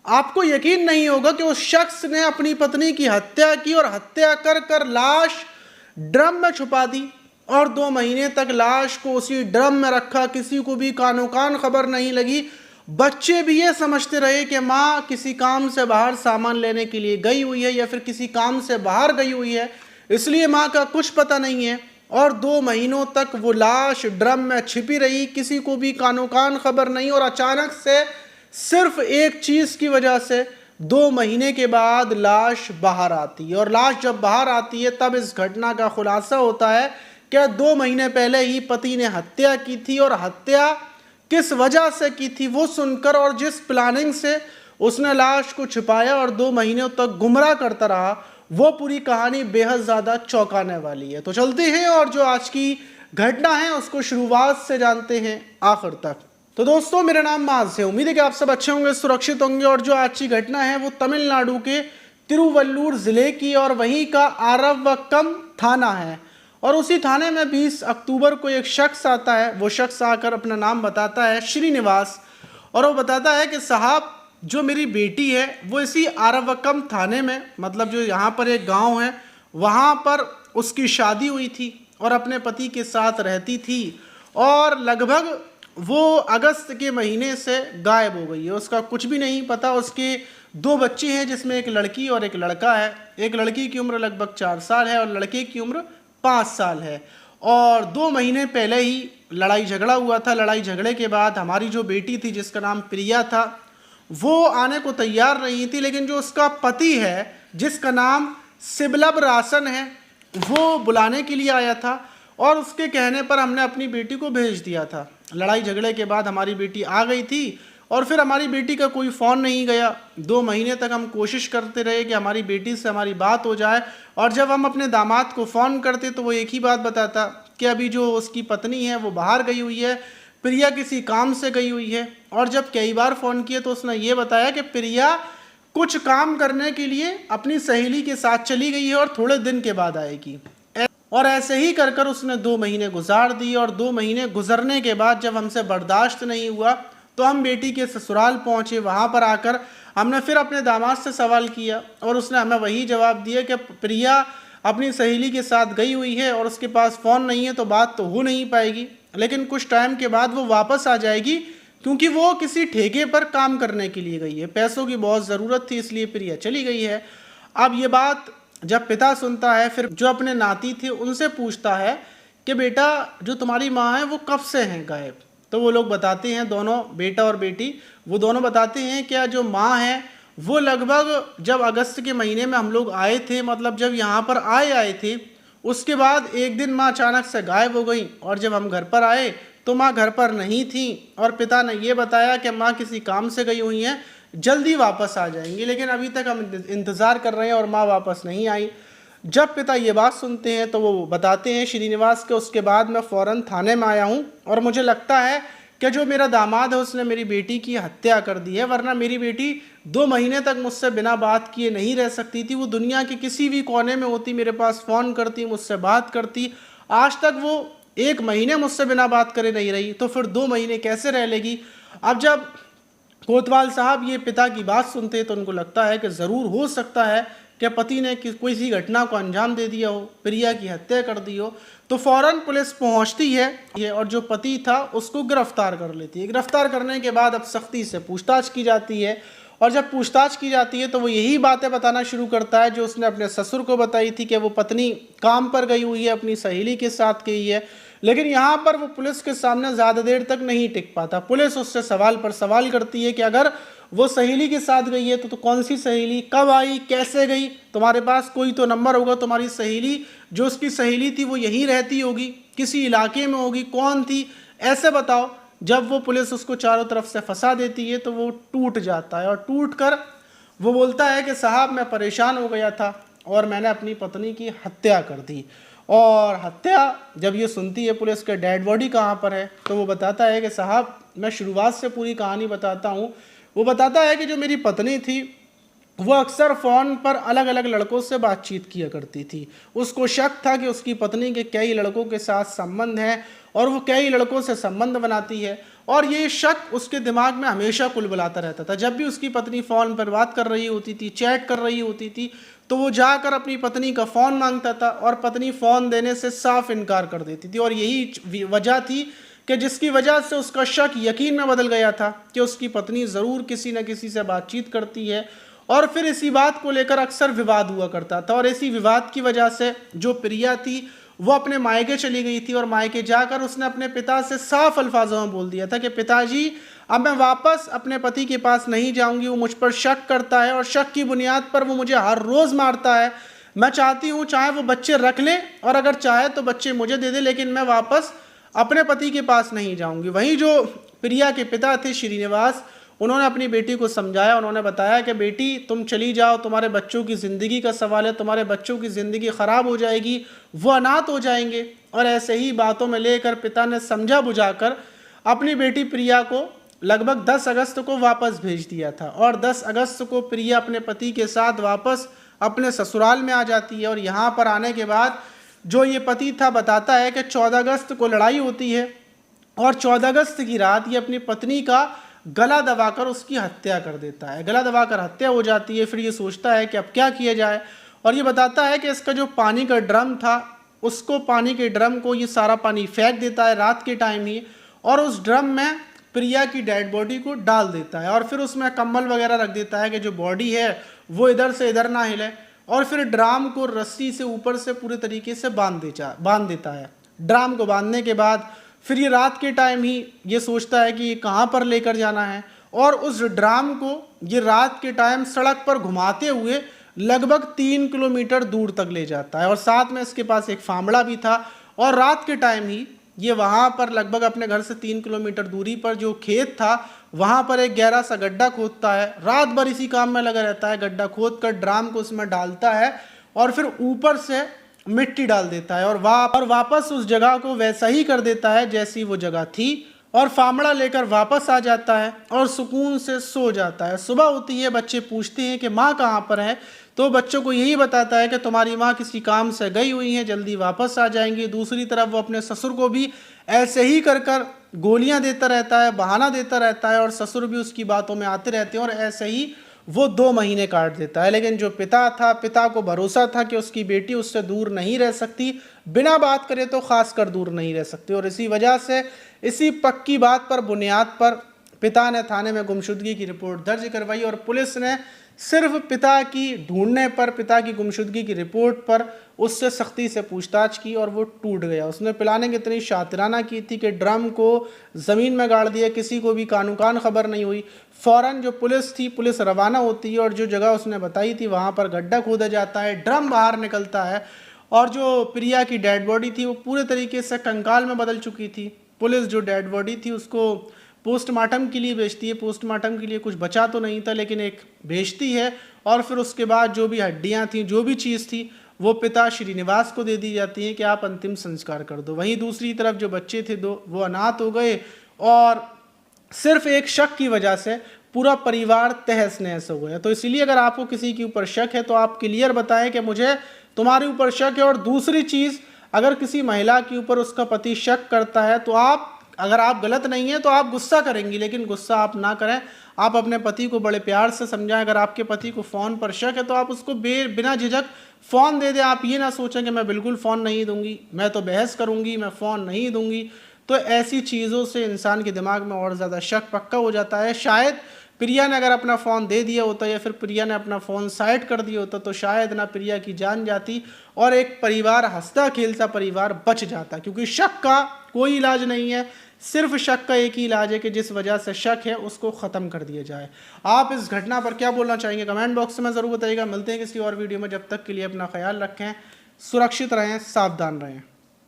आपको यकीन नहीं होगा कि उस शख्स ने अपनी पत्नी की हत्या की और हत्या कर कर लाश ड्रम में छुपा दी और 2 महीने तक लाश को उसी ड्रम में रखा। किसी को भी कानो कान खबर नहीं लगी। बच्चे भी ये समझते रहे कि माँ किसी काम से बाहर सामान लेने के लिए गई हुई है या फिर किसी काम से बाहर गई हुई है, इसलिए माँ का कुछ पता नहीं है। और 2 महीनों तक वो लाश ड्रम में छिपी रही, किसी को भी कानो कान खबर नहीं। और अचानक से सिर्फ एक चीज़ की वजह से 2 महीने के बाद लाश बाहर आती है। और लाश जब बाहर आती है तब इस घटना का खुलासा होता है कि 2 महीने पहले ही पति ने हत्या की थी। और हत्या किस वजह से की थी वो सुनकर और जिस प्लानिंग से उसने लाश को छिपाया और 2 महीनों तक गुमराह करता रहा, वो पूरी कहानी बेहद ज़्यादा चौंकाने वाली है। तो चलते हैं और जो आज की घटना है उसको शुरुआत से जानते हैं आखिर तक। तो दोस्तों, मेरा नाम माज है। उम्मीद है कि आप सब अच्छे होंगे, सुरक्षित होंगे। और जो आज की घटना है वो तमिलनाडु के तिरुवल्लूर ज़िले की और वहीं का आरवक्कम थाना है। और उसी थाने में 20 अक्टूबर को एक शख्स आता है। वो शख्स आकर अपना नाम बताता है श्रीनिवास, और वो बताता है कि साहब, जो मेरी बेटी है वो इसी आरवक्कम थाने में, मतलब जो यहाँ पर एक गांव है, वहाँ पर उसकी शादी हुई थी और अपने पति के साथ रहती थी। और लगभग वो अगस्त के महीने से गायब हो गई है। उसका कुछ भी नहीं पता। उसके 2 बच्चे हैं जिसमें एक लड़की और एक लड़का है। एक लड़की की उम्र लगभग 4 साल है और लड़के की उम्र 5 साल है। और 2 महीने पहले ही लड़ाई झगड़ा हुआ था। लड़ाई झगड़े के बाद हमारी जो बेटी थी जिसका नाम प्रिया था, वो आने को तैयार नहीं थी, लेकिन जो उसका पति है जिसका नाम सिबलब रासन है, वो बुलाने के लिए आया था और उसके कहने पर हमने अपनी बेटी को भेज दिया था। लड़ाई झगड़े के बाद हमारी बेटी आ गई थी और फिर हमारी बेटी का कोई फ़ोन नहीं गया। 2 महीने तक हम कोशिश करते रहे कि हमारी बेटी से हमारी बात हो जाए। और जब हम अपने दामाद को फ़ोन करते तो वो एक ही बात बताता कि अभी जो उसकी पत्नी है वो बाहर गई हुई है, प्रिया किसी काम से गई हुई है। और जब कई बार फ़ोन किए तो उसने ये बताया कि प्रिया कुछ काम करने के लिए अपनी सहेली के साथ चली गई है और थोड़े दिन के बाद आएगी। और ऐसे ही कर कर उसने 2 महीने गुजार दिए। और 2 महीने गुजरने के बाद जब हमसे बर्दाश्त नहीं हुआ तो हम बेटी के ससुराल पहुँचे। वहाँ पर आकर हमने फिर अपने दामाद से सवाल किया और उसने हमें वही जवाब दिया कि प्रिया अपनी सहेली के साथ गई हुई है और उसके पास फ़ोन नहीं है, तो बात तो हो नहीं पाएगी, लेकिन कुछ टाइम के बाद वो वापस आ जाएगी क्योंकि वो किसी ठेके पर काम करने के लिए गई है। पैसों की बहुत ज़रूरत थी, इसलिए प्रिया चली गई है। अब ये बात जब पिता सुनता है, फिर जो अपने नाती थे उनसे पूछता है कि बेटा, जो तुम्हारी माँ है वो कब से हैं गायब? तो वो लोग बताते हैं, दोनों बेटा और बेटी, वो दोनों बताते हैं कि जो माँ है वो लगभग जब अगस्त के महीने में हम लोग आए थे, मतलब जब यहाँ पर आए थे, उसके बाद एक दिन माँ अचानक से गायब हो गई। और जब हम घर पर आए तो माँ घर पर नहीं थी और पिता ने ये बताया कि माँ किसी काम से गई हुई हैं, जल्दी वापस आ जाएंगी, लेकिन अभी तक हम इंतज़ार कर रहे हैं और माँ वापस नहीं आई। जब पिता ये बात सुनते हैं तो वो बताते हैं श्रीनिवास के, उसके बाद मैं फ़ौरन थाने में आया हूँ और मुझे लगता है कि जो मेरा दामाद है उसने मेरी बेटी की हत्या कर दी है, वरना मेरी बेटी 2 महीने तक मुझसे बिना बात किए नहीं रह सकती थी। वो दुनिया के किसी भी कोने में होती, मेरे पास फ़ोन करती, मुझसे बात करती। आज तक वो 1 महीने मुझसे बिना बात करे नहीं रही, तो फिर 2 महीने कैसे रह लेगी? अब जब कोतवाल साहब ये पिता की बात सुनते तो उनको लगता है कि ज़रूर हो सकता है कि पति ने किसी घटना को अंजाम दे दिया हो, प्रिया की हत्या कर दी हो। तो फ़ौरन पुलिस पहुंचती है और जो पति था उसको गिरफ्तार कर लेती है। गिरफ्तार करने के बाद अब सख्ती से पूछताछ की जाती है और जब पूछताछ की जाती है तो वो यही बातें बताना शुरू करता है जो उसने अपने ससुर को बताई थी कि वो पत्नी काम पर गई हुई है, अपनी सहेली के साथ गई है। लेकिन यहाँ पर वो पुलिस के सामने ज़्यादा देर तक नहीं टिक पाता। पुलिस उससे सवाल पर सवाल करती है कि अगर वो सहेली के साथ गई है तो कौन सी सहेली, कब आई, कैसे गई, तुम्हारे पास कोई तो नंबर होगा, तुम्हारी सहेली जो उसकी सहेली थी वो यहीं रहती होगी, किसी इलाके में होगी, कौन थी, ऐसे बताओ। जब वो पुलिस उसको चारों तरफ से फंसा देती है तो वो टूट जाता है और टूट कर वो बोलता है कि साहब, मैं परेशान हो गया था और मैंने अपनी पत्नी की हत्या कर दी। और हत्या जब ये सुनती है पुलिस के, डेड बॉडी कहाँ पर है, तो वो बताता है कि साहब, मैं शुरुआत से पूरी कहानी बताता हूँ। वो बताता है कि जो मेरी पत्नी थी वो अक्सर फ़ोन पर अलग अलग लड़कों से बातचीत किया करती थी। उसको शक था कि उसकी पत्नी के कई लड़कों के साथ संबंध हैं और वो कई लड़कों से संबंध बनाती है, और ये शक उसके दिमाग में हमेशा कुलबुलाता रहता था। जब भी उसकी पत्नी फ़ोन पर बात कर रही होती थी, चैट कर रही होती थी, तो वो जाकर अपनी पत्नी का फ़ोन मांगता था और पत्नी फ़ोन देने से साफ इनकार कर देती थी। और यही वजह थी कि जिसकी वजह से उसका शक यकीन में बदल गया था कि उसकी पत्नी ज़रूर किसी न किसी से बातचीत करती है, और फिर इसी बात को लेकर अक्सर विवाद हुआ करता था। और इसी विवाद की वजह से जो प्रिया थी वो अपने मायके चली गई थी, और मायके जाकर उसने अपने पिता से साफ अल्फाजों में बोल दिया था कि पिताजी, अब मैं वापस अपने पति के पास नहीं जाऊंगी, वो मुझ पर शक करता है और शक की बुनियाद पर वो मुझे हर रोज़ मारता है। मैं चाहती हूँ चाहे वो बच्चे रख ले और अगर चाहे तो बच्चे मुझे दे दे, लेकिन मैं वापस अपने पति के पास नहीं जाऊंगी। वहीं जो प्रिया के पिता थे श्रीनिवास, उन्होंने अपनी बेटी को समझाया। उन्होंने बताया कि बेटी तुम चली जाओ, तुम्हारे बच्चों की ज़िंदगी का सवाल है, तुम्हारे बच्चों की ज़िंदगी ख़राब हो जाएगी, वो अनाथ हो जाएंगे। और ऐसे ही बातों में लेकर पिता ने समझा बुझाकर अपनी बेटी प्रिया को लगभग 10 अगस्त को वापस भेज दिया था। और 10 अगस्त को प्रिया अपने पति के साथ वापस अपने ससुराल में आ जाती है। और यहाँ पर आने के बाद जो ये पति था बताता है कि 14 अगस्त को लड़ाई होती है और 14 अगस्त की रात ये अपनी पत्नी का गला दबाकर उसकी हत्या कर देता है। गला दबाकर हत्या हो जाती है। फिर ये सोचता है कि अब क्या किया जाए, और ये बताता है कि इसका जो पानी का ड्रम था, उसको पानी के ड्रम को ये सारा पानी फेंक देता है रात के टाइम ही, और उस ड्रम में प्रिया की डेड बॉडी को डाल देता है। और फिर उसमें कंबल वगैरह रख देता है कि जो बॉडी है वो इधर से इधर ना हिले, और फिर ड्राम को रस्सी से ऊपर से पूरे तरीके से बांध देता है। ड्राम को बांधने के बाद फिर ये रात के टाइम ही ये सोचता है कि ये कहाँ पर लेकर जाना है, और उस ड्राम को ये रात के टाइम सड़क पर घुमाते हुए लगभग 3 किलोमीटर दूर तक ले जाता है। और साथ में इसके पास एक फावड़ा भी था, और रात के टाइम ही ये वहाँ पर लगभग अपने घर से 3 किलोमीटर दूरी पर जो खेत था वहाँ पर एक गहरा सा गड्ढा खोदता है। रात भर इसी काम में लगा रहता है, गड्ढा खोद कर ड्राम को उसमें डालता है और फिर ऊपर से मिट्टी डाल देता है, और वापस उस जगह को वैसा ही कर देता है जैसी वो जगह थी, और फावड़ा लेकर वापस आ जाता है और सुकून से सो जाता है। सुबह होती है, बच्चे पूछते हैं कि माँ कहाँ पर है, तो बच्चों को यही बताता है कि तुम्हारी माँ किसी काम से गई हुई हैं, जल्दी वापस आ जाएंगी। दूसरी तरफ वो अपने ससुर को भी ऐसे ही कर कर गोलियां देता रहता है, बहाना देता रहता है, और ससुर भी उसकी बातों में आते रहते हैं, और ऐसे ही वो 2 महीने काट देता है। लेकिन जो पिता था, पिता को भरोसा था कि उसकी बेटी उससे दूर नहीं रह सकती, बिना बात करे तो खासकर दूर नहीं रह सकती। और इसी वजह से इसी पक्की बात पर बुनियाद पर पिता ने थाने में गुमशुदगी की रिपोर्ट दर्ज करवाई, और पुलिस ने सिर्फ पिता की ढूंढने पर, पिता की गुमशुदगी की रिपोर्ट पर उससे सख्ती से पूछताछ की, और वो टूट गया। उसने पिलाने की इतनी शातिराना की थी कि ड्रम को ज़मीन में गाड़ दिया, किसी को भी कानूकान खबर नहीं हुई। फ़ौरन जो पुलिस थी, पुलिस रवाना होती है, और जो जगह उसने बताई थी वहाँ पर गड्ढा खोदा जाता है, ड्रम बाहर निकलता है, और जो प्रिया की डेड बॉडी थी वो पूरे तरीके से कंकाल में बदल चुकी थी। पुलिस जो डेड बॉडी थी उसको पोस्टमार्टम के लिए भेजती है। पोस्टमार्टम के लिए कुछ बचा तो नहीं था, लेकिन एक भेजती है, और फिर उसके बाद जो भी हड्डियां थी, जो भी चीज़ थी, वो पिता श्रीनिवास को दे दी जाती है कि आप अंतिम संस्कार कर दो। वहीं दूसरी तरफ जो बच्चे थे 2, वो अनाथ हो गए, और सिर्फ एक शक की वजह से पूरा परिवार तहस नहस हो गया। तो इसीलिए अगर आपको किसी के ऊपर शक है तो आप क्लियर बताएं कि मुझे तुम्हारे ऊपर शक है। और दूसरी चीज़, अगर किसी महिला के ऊपर उसका पति शक करता है तो अगर आप गलत नहीं है तो आप गुस्सा करेंगी, लेकिन गुस्सा आप ना करें। आप अपने पति को बड़े प्यार से समझाएं। अगर आपके पति को फ़ोन पर शक है तो आप उसको बिना झिझक फ़ोन दे दें। आप ये ना सोचें कि मैं बिल्कुल फ़ोन नहीं दूंगी, मैं तो बहस करूंगी, मैं फ़ोन नहीं दूंगी। तो ऐसी चीज़ों से इंसान के दिमाग में और ज़्यादा शक पक्का हो जाता है। शायद प्रिया ने अगर अपना फ़ोन दे दिया होता, या फिर प्रिया ने अपना फ़ोन साइड कर दिया होता, तो शायद ना प्रिया की जान जाती और एक परिवार, हंसता खेलता परिवार बच जाता। क्योंकि शक का कोई इलाज नहीं है, सिर्फ शक का एक ही इलाज है कि जिस वजह से शक है उसको ख़त्म कर दिया जाए। आप इस घटना पर क्या बोलना चाहेंगे कमेंट बॉक्स में ज़रूर बताइएगा। मिलते हैं किसी और वीडियो में, जब तक के लिए अपना ख्याल रखें, सुरक्षित रहें, सावधान रहें।